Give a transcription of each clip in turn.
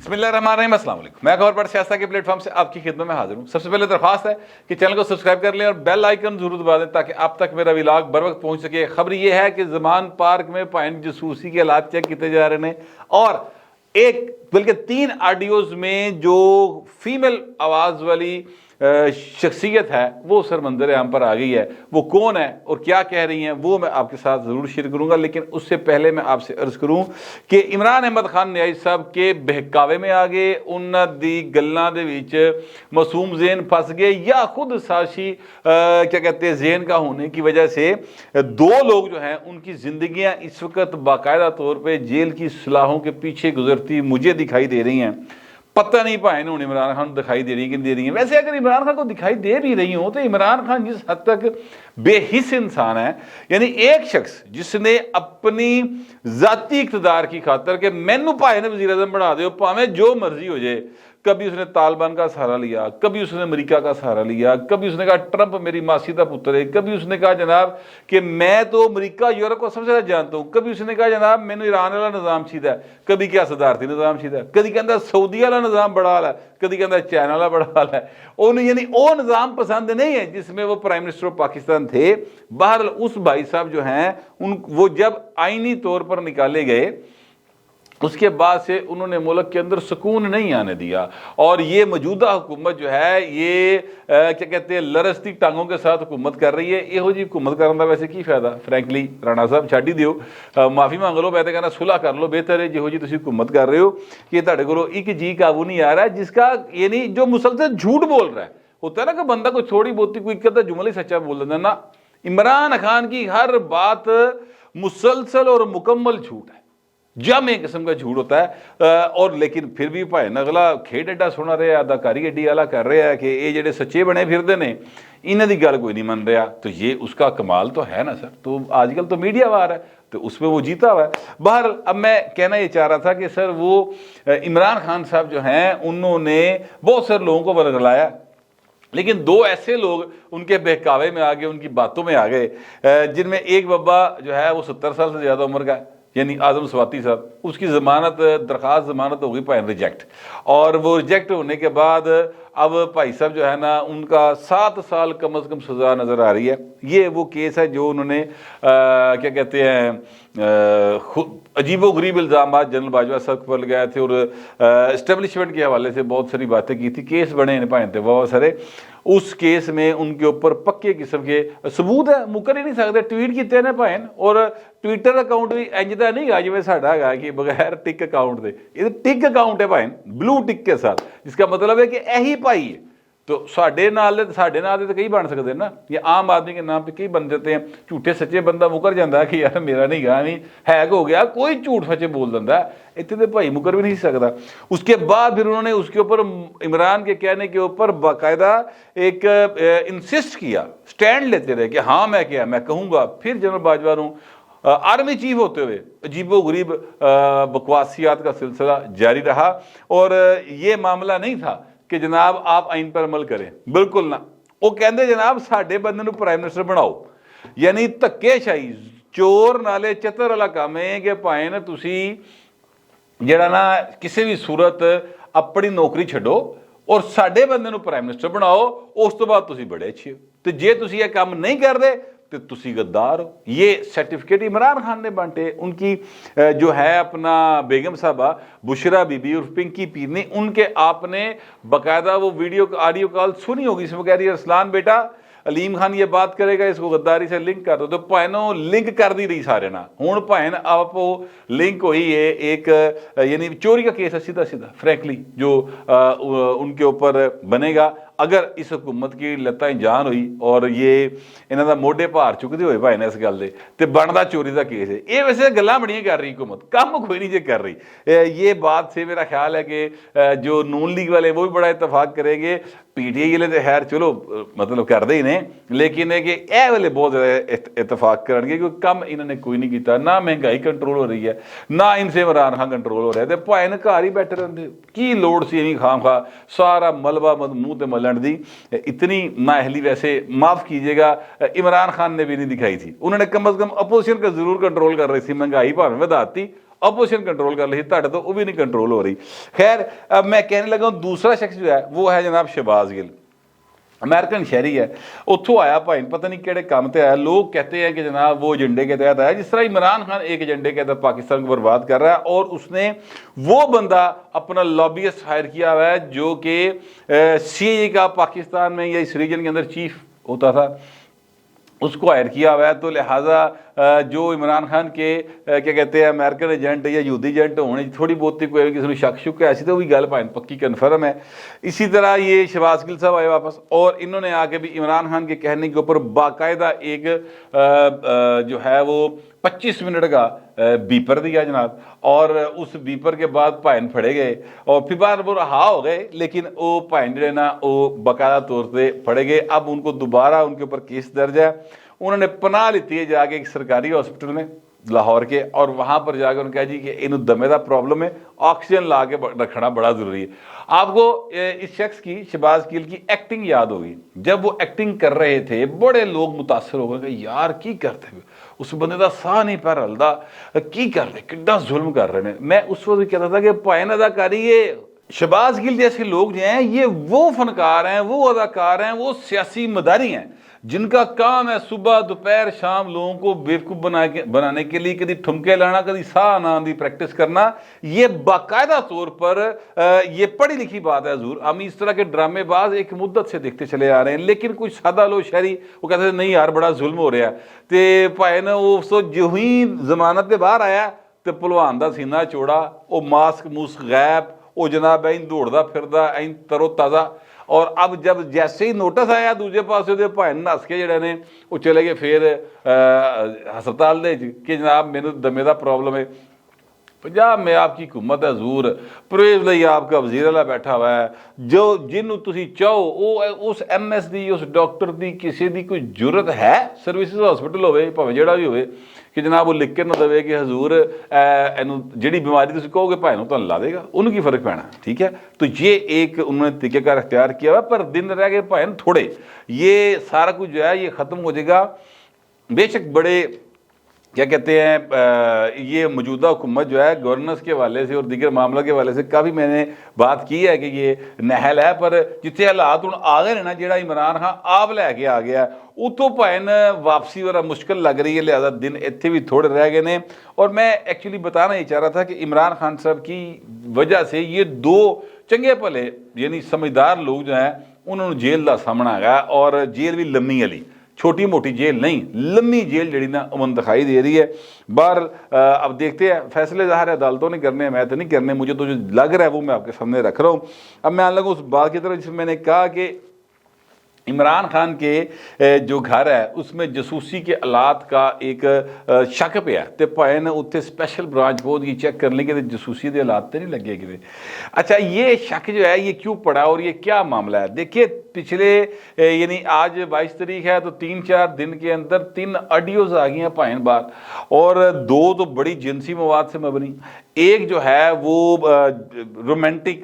बिस्मिल्लाहिर्रहमानिर्रहीम, अस्सलाम वालेकुम। मैं खबर पर सियासत के प्लेटफॉर्म से आपकी खिदमत में हाजिर हूँ। सबसे पहले दरख्वास्त है कि चैनल को सब्सक्राइब कर लें और बेल आइकन जरूर दबा दें ताकि आप तक मेरा व्लॉग बर वक्त पहुँच सके। खबर यह है कि ज़मान पार्क में पाइन जसूसी के हालात चेक किए जा रहे हैं और एक बल्कि 3 ऑडियोज़ में जो फीमेल आवाज़ वाली शख्सियत है वो सरमंदर आम पर आ गई है। वो कौन है और क्या कह रही हैं वो मैं आपके साथ ज़रूर शेयर करूंगा, लेकिन उससे पहले मैं आपसे अर्ज़ करूं कि इमरान अहमद खान न्याई साहब के बहकावे में आ गए, उन्हां दी गल्लां दे विच मासूम ज़हन फंस गए या खुद साज़िशी क्या कहते हैं ज़हन का होने की वजह से 2 लोग जो हैं उनकी ज़िंदगियाँ इस वक्त बाकायदा तौर पर जेल की सलाहों के पीछे गुजरती मुझे दिखाई दे रही हैं। पता नहीं भाई ने इमरान खान दिखाई दे रही है कि दे रही है। वैसे अगर इमरान खान को दिखाई दे भी रही हो तो इमरान खान जिस हद तक बेहिस इंसान है, यानी एक शख्स जिसने अपनी जाती इक़्तिदार की खातर के मैनू भाई ने वज़ीर आज़म बना दो भावें जो मर्जी हो जाए, कभी उसने तालिबान का सहारा लिया, कभी उसने अमेरिका का सहारा लिया, कभी उसने कहा ट्रंप मेरी मासी का पुत्र है, कभी उसने कहा जनाब कि मैं तो अमेरिका यूरोप को सबसे ज़्यादा जानता हूँ, कभी उसने कहा जनाब मैंने ईरान वाला निज़ाम चाहिए, कभी क्या सदारती निज़ाम चाहिए, कभी कहता सऊदी वाला निज़ाम बड़ा हाल है, कभी कहता चाइना वाला बड़ा हाल है। उन्हें यानी वो निज़ाम पसंद नहीं है जिसमें वो प्राइम मिनिस्टर ऑफ पाकिस्तान थे। बहरहाल उस भाई साहब जो हैं वो जब आईनी तौर पर निकाले गए उसके बाद से उन्होंने मुल्क के अंदर सुकून नहीं आने दिया और ये मौजूदा हुकूमत जो है ये क्या कहते हैं लरसती टांगों के साथ हुकूमत कर रही है। यहो जी हुकूमत करने का वैसे की फायदा, फ्रैंकली राणा साहब छड़ ही दियो, माफ़ी मांग लो, मैं तो कहना सुलह कर लो, बेहतर है जिहो जी तुम हुकूमत कर रहे हो कि तुहाडे कोलों एक जी काबू नहीं आ रहा है जिसका यानी जो मुसलसल झूठ बोल रहा है। होता है ना कि बंदा कोई थोड़ी बहुती कोई एक जुमला ही सच्चा बोल देता ना। इमरान खान की हर बात मुसलसल और मुकम्मल झूठ है, जम एक किस्म का झूठ होता है। और लेकिन फिर भी भाई अगला खेड एडा सोना रहा, अदाकारी एडी आला कर रहा है कि ये जेडे सच्चे बने फिरते हैं इन्हां दी गल कोई नहीं मन रहा। तो ये उसका कमाल तो है ना सर। तो आजकल तो मीडिया वार है तो उसमें वो जीता हुआ है। बाहर अब मैं कहना ये चाह रहा था कि सर वो इमरान खान साहब जो हैं उन्होंने बहुत सारे लोगों को बरगलाया, लेकिन 2 ऐसे लोग उनके बहकावे में आ गए, उनकी बातों में आ गए, जिनमें एक बब्बा जो है वो 70 साल से ज़्यादा उम्र का है, यानी आजम स्वाति साहब, उसकी ज़मानत दरख्वास्त ज़मानत हो गई भाई रिजेक्ट, और वो रिजेक्ट होने के बाद अब भाई साहब जो है ना उनका 7 साल कम से कम सज़ा नज़र आ रही है। ये वो केस है जो उन्होंने क्या कहते हैं अजीबो गरीब इल्ज़ाम जनरल बाजवा साहब पर लगाए थे और इस्टेब्लिशमेंट के हवाले से बहुत सारी बातें की थी। केस बने इन भाई थे बहुत सारे, उस केस में उनके ऊपर पक्के किस्म के सबूत है, मुकर ही नहीं सकते। ट्वीट किए ने भाई और ट्विटर अकाउंट भी इंजदा नहीं गा जिवें साडा है कि बगैर टिक अकाउंट के, ये टिक अकाउंट है भाई ब्लू टिक के साथ, जिसका मतलब है कि यही भाई है। तो साढ़े नाल तो कई बन सकते हैं ना, ये आम आदमी के नाम पे कई बन जाते हैं। झूठे सच्चे बंदा मुकर जाता है कि यार मेरा नहीं गा नहीं हैक हो गया, कोई झूठ सच्चे बोल देता है, इतने तो भाई मुकर भी नहीं सकता। उसके बाद फिर उन्होंने उसके ऊपर इमरान के कहने के ऊपर बाकायदा एक इंसिस्ट किया, स्टैंड लेते रहे कि हाँ मैं क्या मैं कहूँगा। फिर जनरल बाजवा नूं आर्मी चीफ होते हुए अजीबो गरीब बकवासियात का सिलसिला जारी रहा और ये मामला नहीं था कि जनाब आप आइन पर अमल करें, बिल्कुल ना। वो कहते जनाब साडे बंदे नूं प्राइम मिनिस्टर बनाओ, यानी धक्केशाही चोर नाले चतर वाला काम है कि भाई ना तुसी जिहड़ा ना किसी भी सूरत अपनी नौकरी छड्डो और साडे बंदे नूं प्राइम मिनिस्टर बनाओ, उस तो बाद तुसी बड़े अच्छे हो। तो जे तुसी ये काम नहीं करते तो तुसी गद्दार हो। ये सर्टिफिकेट इमरान खान ने बांटे। उनकी जो है अपना बेगम साहबा बुशरा बीबी और पिंकी पीर ने उनके आपने बाकायदा वो वीडियो ऑडियो कॉल सुनी होगी, इसमें कह रही है अरसलान बेटा अलीम खान ये बात करेगा इसको गद्दारी से लिंक कर दो, तो भाइनों लिंक कर दी रही सारे ना। हुण भाइन आप लिंक हुई है एक यानी चोरी का केस है सीधा सीधा फ्रैंकली जो उनके ऊपर बनेगा अगर इस हुकूमत की लत्तां जान हुई और ये इन्हां दा मोढे भार चुकदे होए भाई ने इस गल दे ते बनदा चोरी का केस है। ये वैसे गल्लां बड़ियां कर रही हुकूमत, काम कोई नहीं जे कर रही। ये बात से मेरा ख्याल है कि जो नून लीग वाले वो भी बड़ा इतफाक करेंगे, पीटीआई वाले तो खैर चलो मतलब करते ही ने, लेकिन है कि यह वाले बहुत ज़्यादा इतफाक करेंगे क्योंकि कम इन्होंने कोई नहीं किया। ना महंगाई कंट्रोल हो रही है, ना इनसे इमरान खान कंट्रोल हो रहा है, तो भाई ने घर ही बैठे रहते की लोड़ सी इन्हीं खाम खा सारा मलबा मुँह ते मलन दी। इतनी नाअहली वैसे माफ़ कीजिएगा इमरान खान ने भी नहीं दिखाई थी। उन्होंने कम अज़ कम अपोजिशन का जरूर कंट्रोल कर रही थी, महंगाई भावें वधाती अपोजिशन कंट्रोल कर ली, तुहाडे तो वो भी नहीं कंट्रोल हो रही। खैर अब मैं कहने लगा हूं दूसरा शख्स जो है वो है जनाब शहबाज गिल, अमेरिकन शहरी है, उतों आया भाई पता नहीं किहड़े काम ते आया। लोग कहते हैं कि जनाब वो एजेंडे के तहत आया, जिस तरह इमरान खान एक एजेंडे के तहत पाकिस्तान को बर्बाद कर रहा है, और उसने वो बंदा अपना लॉबियस्ट हायर किया हुआ है जो कि सीआईए का पाकिस्तान में या इस रीजन के अंदर चीफ होता था, उसको हायर किया हुआ है। तो लिहाजा जो इमरान खान के क्या कहते हैं अमेरिकन एजेंट या यहूदी एजेंट होने थोड़ी बहुत कोई किसी को शक शुक है, ऐसी तो भी गल भाई पक्की कन्फर्म है। इसी तरह ये शहबाज गिल साहब आए वापस, और इन्होंने आके भी इमरान खान के कहने के ऊपर बाकायदा एक जो है वो 25 मिनट का बीपर दिया जनाब, और उस बीपर के बाद भाइन फड़े गए और फिर बार वो रहा हो गए, लेकिन वो भाइन जो है ना वो बाकायदा तौर पर फड़े गए। अब उनको दोबारा उनके ऊपर केस दर्ज है, उन्होंने पनाह लीती है जाके एक सरकारी हॉस्पिटल में लाहौर के, और वहाँ पर जाकर उन्होंने कहा जी कि इन दमे का प्रॉब्लम है, ऑक्सीजन ला के रखना बड़ा ज़रूरी है। आपको इस शख्स की शहबाज गिल की एक्टिंग याद होगी, जब वो एक्टिंग कर रहे थे बड़े लोग मुतासर हो गए कि यार की करते हुए उस बंदे का साह नहीं पैर हलदा, की कर रहे किड्डा जुल्म कर रहे हैं। मैं उस वक्त कहता था कि भाई अदाकारी ये शहबाज गिल जैसे लोग जो हैं ये वो फनकार हैं, वो अदाकार हैं, वो सियासी मदारी हैं जिनका काम है सुबह दोपहर शाम लोगों को बेवकूफ़ बनाने के लिए कभी ठुमके लाना, कभी साह आना की प्रैक्टिस करना। ये बाकायदा तौर पर ये पढ़ी लिखी बात है हजूर। हम इस तरह के ड्रामेबाज एक मुद्दत से देखते चले आ रहे हैं, लेकिन कुछ सादा लोग शहरी वो कहते हैं नहीं यार बड़ा जुल्म हो रहा है, तो भाई ने उस जो ही जमानत के बाहर आया तो भलवान का सीना चौड़ा, वो मास्क मूस्क गैब, वो जनाब ऐन दौड़दा फिरदा ऐन तरो ताज़ा। और अब जब जैसे ही नोटिस आया दूसरे पास भाई नस के जड़े ने वो चले गए फिर हस्पताल कि जनाब मैनू दमे का प्रॉब्लम है। पंजाब में आपकी हुकूमत है हजूर, परवेज लई आपका वजीर अला बैठा हुआ है, जो जिन्हों तुसी चाहो वो उस MS की उस डॉक्टर की किसी की कोई जरूरत है सर्विसिज हॉस्पिटल होवे भावें जिहड़ा भी होवे कि जनाब वो लिख के ना देवे कि हजूर इनू जिहड़ी बीमारी तुसीं कहोगे भाई नूं तुहानूं ला देगा, उन्होंने की फर्क पैना, ठीक है। तो ये एक उन्होंने तरीक़ेकार अख्तियार किया हुआ, पर दिन रह गए भाई थोड़े, ये सारा कुछ जो है ये ख़त्म हो जाएगा। बेशक बड़े क्या कहते हैं ये मौजूदा हुकूमत जो है गवर्नेंस के हवाले से और दीगर मामलों के हवाले से काफ़ी मैंने बात की है कि ये नहल है, पर जितने हालात हूँ आ गए ना जो इमरान खान आप लैके आ गया उतों भाई वापसी वाला मुश्किल लग रही है, लिहाजा दिन इतने भी थोड़े रह गए ने। और मैं एक्चुअली बताना ही चाह रहा था कि इमरान खान साहब की वजह से ये दो चंगे भले यानी समझदार लोग जो हैं उन्होंने जेल का सामना है, और जेल भी लम्मी वाली, छोटी मोटी जेल नहीं, लम्मी जेल जड़ी ना उमन दिखाई दे रही है। बाहर अब देखते हैं फैसले, ज़ाहिर है अदालतों ने करने, मैं तो नहीं करने, मुझे तो जो लग रहा है वो मैं आपके सामने रख रहा हूँ। अब मैं आने लगा उस बात की तरफ जिसमें मैंने कहा कि इमरान खान के जो घर है उसमें जसूसी के आलात का एक शक पिया, तो भाई ने उत्थे स्पैशल ब्रांच पहुंच गई चेक करने के जसूसी के हालात तो नहीं लगे कि अच्छा ये शक जो है ये क्यों पड़ा और ये क्या मामला है। देखिए पिछले यानी आज 22 तारीख है तो 3-4 दिन के अंदर 3 ऑडियोज आ गई हैं भाईन बात, और 2 तो बड़ी जिनसी मवाद से मबनी, एक जो है वो रोमांटिक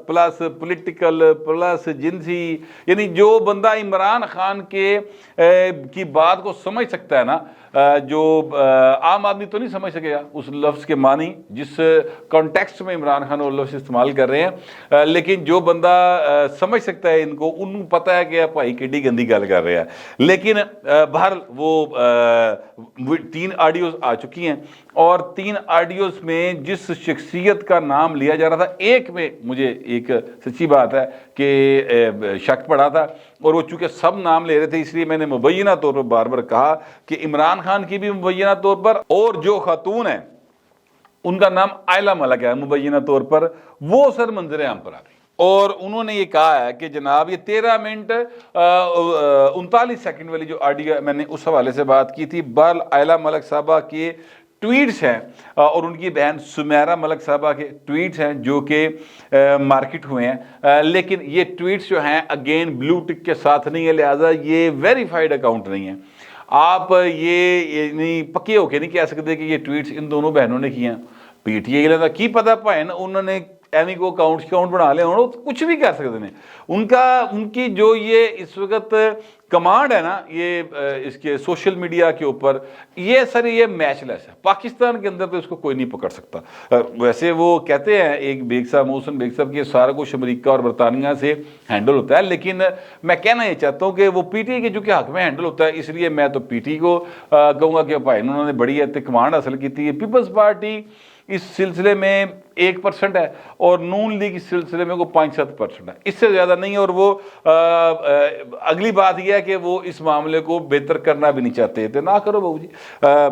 प्लस पॉलिटिकल प्लस जिनसी, यानी जो बंदा इमरान खान के की बात को समझ सकता है ना, जो आम आदमी तो नहीं समझ सकेगा उस लफ्ज़ के मानी जिस कॉन्टेक्स्ट में इमरान खान वो लफ्ज़ इस्तेमाल कर रहे हैं, लेकिन जो बंदा समझ सकता है इनको उन्होंने पता है कि भाई किड्डी गंदी गल कर रहे हैं। लेकिन बहर वो 3 ऑडियोज आ चुकी हैं, और 3 ऑडियोज में जिस शख्सियत का नाम लिया जा रहा था, एक में मुझे एक सच्ची बात है कि शक पड़ा था, और वो चूँकि सब नाम ले रहे थे इसलिए मैंने मुबैना तौर पर बार बार कहा कि इमरान खान की भी मुबैना तौर पर, और जो खातून है उनका नाम आयला मलिक है मुबैना तौर पर, वो सर मंजर आम पर आ गई। और उन्होंने ये कहा है कि जनाब ये 13 मिनट 39 सेकंड वाली जो ऑडियो मैंने उस हवाले से बात की थी, बल आयला मलिक साहबा के ट्वीट्स हैं और उनकी बहन सुमेरा मलिक साहबा के ट्वीट्स हैं जो कि मार्केट हुए हैं, लेकिन ये ट्वीट्स जो हैं अगेन ब्लू टिक के साथ नहीं है, लिहाजा ये वेरीफाइड अकाउंट नहीं है। आप ये नहीं पक्के होके नहीं कह सकते कि ये ट्वीट्स इन दोनों बहनों ने किए हैं। PTI का की पता भाई उन्होंने ਐਵੇਂ को अकाउंट बना ले वो कुछ भी कर सकते हैं। उनकी जो ये इस वक्त कमांड है ना ये इसके सोशल मीडिया के ऊपर, ये सर ये मैचलेस है। पाकिस्तान के अंदर तो इसको कोई नहीं पकड़ सकता। वैसे वो कहते हैं एक बेग साहब, मोहसिन बेग साहब, कि सारा कुछ अमेरिका और बरतानिया से हैंडल होता है, लेकिन मैं कहना ये चाहता हूँ कि वो पीटी के जो कि हक में हैंडल होता है, इसलिए मैं तो पीटी को कहूँगा कि भाई उन्होंने बड़ी कमांड हासिल की थी। पीपल्स पार्टी इस सिलसिले में 1% है और नून लीग इस सिलसिले में वो 5-7% है, इससे ज़्यादा नहीं है। और वो अगली बात यह है कि वो इस मामले को बेहतर करना भी नहीं चाहते थे। ना करो बहू जी,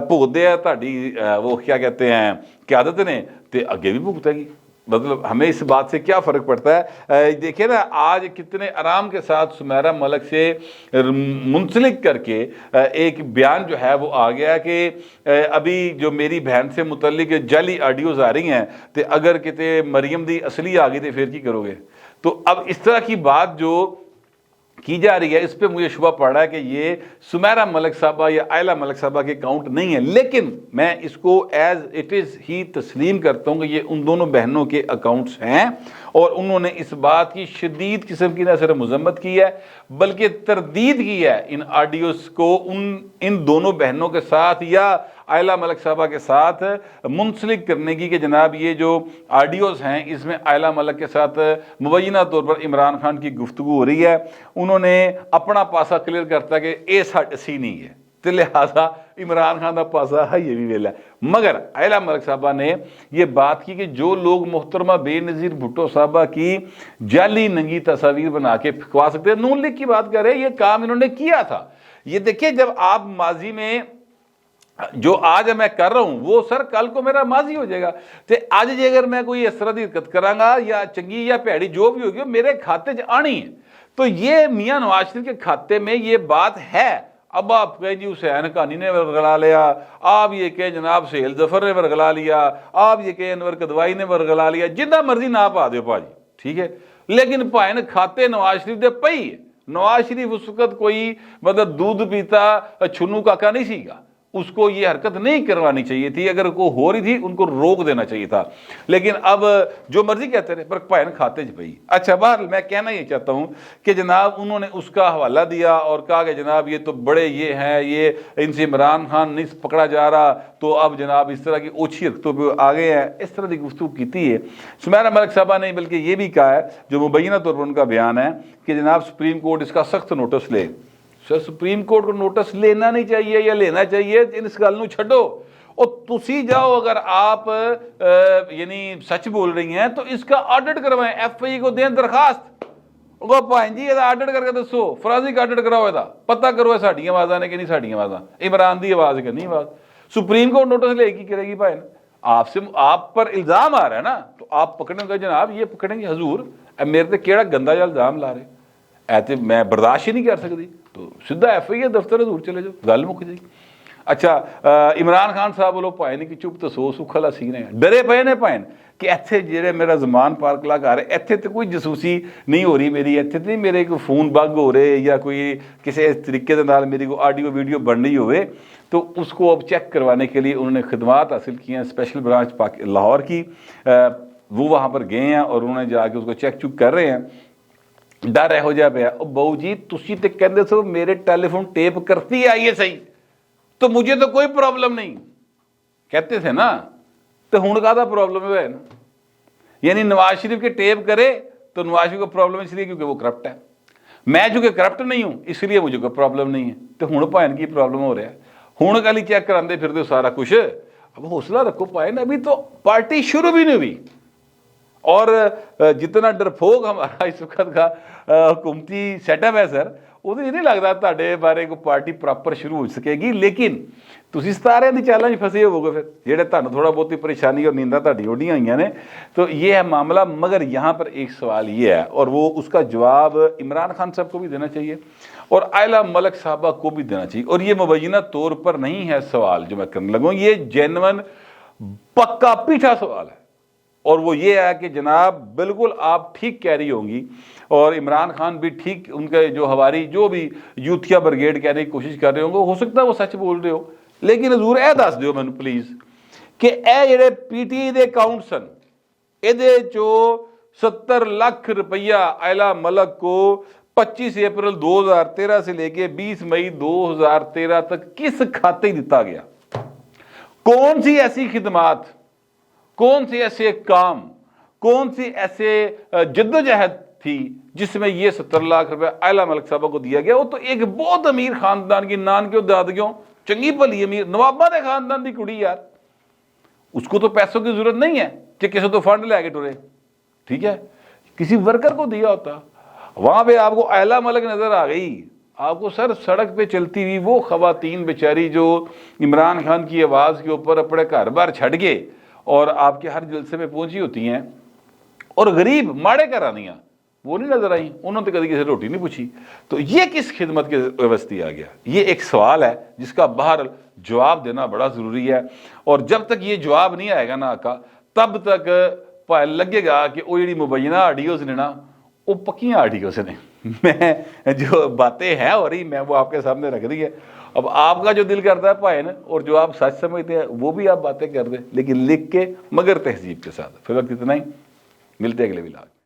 भुगते है ताड़ी वो क्या कहते हैं क़यादत ने, तो अगे भी भुगतेगी। मतलब हमें इस बात से क्या फ़र्क पड़ता है। देखिए ना आज कितने आराम के साथ सुमेरा मलिक से मुंसलिक करके एक बयान जो है वो आ गया कि अभी जो मेरी बहन से मुतल्लिक जाली ऑडियोज़ आ रही हैं, तो अगर किते मरियम दी असली आ गई तो फिर की करोगे। तो अब इस तरह की बात जो की जा रही है, इस पे मुझे शुबा पड़ रहा है कि ये सुमेरा मलिक साहबा या आयला मलिक साहबा के अकाउंट नहीं है, लेकिन मैं इसको एज इट इज़ ही तस्लीम करता हूँ कि ये उन दोनों बहनों के अकाउंट्स हैं। और उन्होंने इस बात की शदीद किस्म की न सिर्फ मजम्मत की है बल्कि तरदीद की है इन ऑडियोज़ को इन दोनों बहनों के साथ या आयला मलिक साहबा के साथ मुंसलिक करने की, कि जनाब ये जो ऑडियोज़ हैं इसमें आयला मलिक के साथ मुबैना तौर पर इमरान खान की गुफ्तगू हो रही है। उन्होंने अपना पासा क्लियर करता कि ये सी नहीं है, तो लिहाजा इमरान खान का पासा है ये भी वेला है। मगर आयला मलिक साहबा ने ये बात की कि जो लोग मोहतरमा बेनज़ीर भुट्टो साहबा की जाली नंगी तस्वीर बना के फिकवा सकते हैं, नून लीग की बात कर रहे हैं, ये काम इन्होंने किया था। ये देखिए, जब आप माजी में जो आज मैं कर रहा हूं वो सर कल को मेरा माजी हो जाएगा। तो आज जे अगर मैं कोई इस तरह की हरकत करांगा या चंगी या भैड़ी जो भी होगी मेरे खाते च आनी है, तो ये मियां नवाज शरीफ के खाते में ये बात है। अब आप कहें जी हुसैन कानी ने वरगला लिया, आप ये कहें जनाब सहेल जफर ने वरगला लिया, आप ये कहें अनवर कदवाई ने वरगला लिया, जितना मर्जी ना पा दो भाजी, ठीक है, लेकिन भाई खाते नवाज शरीफ दे पई है। नवाज शरीफ उस वक्त कोई मतलब दूध पीता छुन्नू काका नहीं सीगा, उसको ये हरकत नहीं करवानी चाहिए थी। अगर को हो रही थी उनको रोक देना चाहिए था, लेकिन अब जो मर्जी कहते रहे पर भाई खाते च पई। अच्छा, बाहर मैं कहना ये चाहता हूँ कि जनाब उन्होंने उसका हवाला दिया और कहा कि जनाब ये तो बड़े ये हैं, ये इनसे इमरान खान नहीं पकड़ा जा रहा, तो अब जनाब इस तरह की ओछी हरकतों पर आ गए हैं। इस तरह की गुफ्तगू की है सुमेरा मलिक साहबा ने, बल्कि ये भी कहा है जो मुबैना तौर पर उनका बयान है कि जनाब सुप्रीम कोर्ट इसका सख्त नोटिस ले। सर सुप्रीम कोर्ट को नोटिस लेना नहीं चाहिए या लेना चाहिए, इस गल नूं छड्डो और तुसी जाओ। अगर आप यानी सच बोल रही हैं तो इसका ऑडिट करवाएं, FI को दें दरखास्त, भाई जी ਇਹਦਾ ऑडिट करके दसो, फराजिक ऑडिट कराओ, ਇਹਦਾ पता करो साडियां आवाज़ां ने कि नहीं साडियां आवाज़ां, इमरान दी आवाज़ कि नहीं आवाज़। सुप्रीम कोर्ट नोटिस लेगी करेगी भाई, आपसे आप पर इल्ज़ाम आ रहा है ना, तो आप पकड़ेंगे जनाब, ये पकड़ेंगे हजूर मेरे ते केड़ा गंदा जिहा इल्ज़ाम ला रहे, ऐसे मैं बर्दाश्त ही नहीं कर सकती, तो सीधा FI दफ्तर दूर चले जाओ, गल मुक जाएगी। अच्छा, इमरान खान साहब वालों भाई ने कि चुप तो सो सुख वाला सीन है, डरे पे ने भाई कि इत्थे जेड़े मेरा जमान पार्क ला घर है, इत्थे तो कोई जसूसी नहीं हो रही मेरी, इत्थे नहीं मेरे कोई फोन बग हो रहे या कोई किसी इस तरीके के नाल मेरी कोई ऑडियो वीडियो बन रही होवे, तो उसको अब चेक करवाने के लिए उन्होंने खिदमात हासिल की हैं स्पेशल ब्रांच लाहौर की। वो वहाँ पर गए हैं और उन्होंने जाके उसको चेक चुक कर रहे हैं। डर यहो जिहा पिया, बहू जी तुसी ते कहंदे सो मेरे टेलीफोन टेप करती आई है सही, तो मुझे तो कोई प्रॉब्लम नहीं कहते थे ना, तो हुण काहदा प्रॉब्लम है ना। यानी नवाज शरीफ के टेप करे तो नवाज शरीफ को प्रॉब्लम इसलिए क्योंकि वो करप्ट है, मैं चूंकि करप्ट नहीं हूं इसलिए मुझे कोई प्रॉब्लम नहीं है। तो हुण भाई की प्रॉब्लम हो रहा है, हुण कल चेक कराते फिरते सारा कुछ। अब हौसला रखो भाई, अभी तो पार्टी शुरू भी नहीं हुई और जितना डरफोक हमारा इस वक्त का हुकूमती सेटअप है सर, वो नहीं लगता तुहाडे बारे को पार्टी प्रॉपर शुरू हो सकेगी। लेकिन तुसीं सतारियां दी चालां 'च फसे होवोगे फिर, जेड़े तुहानूं थोड़ा बहुती परेशानी और नींदां तुहाडी उड्डियां होईयां ने, तो ये है मामला। मगर यहाँ पर एक सवाल ये है और वो उसका जवाब इमरान खान साहब को भी देना चाहिए और आयला मलिक साहबा को भी देना चाहिए। और ये मुबैना तौर पर नहीं है सवाल जो मैं करने लगूँ, ये जेन्युइन पक्का पीठा सवाल है और वो ये है कि जनाब बिल्कुल आप ठीक कह रही होंगी और इमरान खान भी ठीक, उनके जो हमारी जो भी यूथिया ब्रिगेड कहने की कोशिश कर रहे होंगे, हो सकता है वो सच बोल रहे हो, लेकिन हजूर ए दस दिओ मैनू प्लीज़ कि ए जेड़े PTI दे अकाउंट सन ਇਹਦੇ ਚੋਂ 70 लाख रुपया आयला मलक को 25 अप्रैल 2013 से लेके 20 मई 2013 तक किस खाते दिता गया? कौन सी ऐसी खिदमात, कौन से ऐसे काम, कौन सी ऐसे जद्दोजहद थी जिसमें ये 70 लाख रुपए आयला मलक साहब को दिया गया? वो तो एक बहुत अमीर खानदान की नान क्यों दादियों चंगी भली अमीर नवाबा के खानदान की कुड़ी यार, उसको तो पैसों की जरूरत नहीं है कि किसी तो फंड ले टुरे, ठीक है, किसी वर्कर को दिया होता। वहां पे आपको आयला मलक नजर आ गई, आपको सर सड़क पे चलती हुई वो खवातीन बेचारी जो इमरान खान की आवाज के ऊपर अपने घर बार छड़ के और आपके हर जलसे में पहुंची होती हैं, और गरीब माड़े करानियां वो नहीं नजर आई, उन्होंने तो कभी किसी रोटी नहीं पूछी। तो ये किस खिदमत की व्यवस्था आ गया? ये एक सवाल है जिसका बाहर जवाब देना बड़ा जरूरी है, और जब तक ये जवाब नहीं आएगा ना आका, तब तक लगेगा कि वो जी मुबैना आडियोज ने ना वो पक्कियां आडियोज ने। मैं जो बातें हैं हो रही मैं वो आपके सामने रख दी है। अब आपका जो दिल करता है भाई और जो आप सच समझते हैं वो भी आप बातें कर दें, लेकिन लिख के मगर तहजीब के साथ। फिर वक्त इतना ही, मिलते अगले व्लॉग।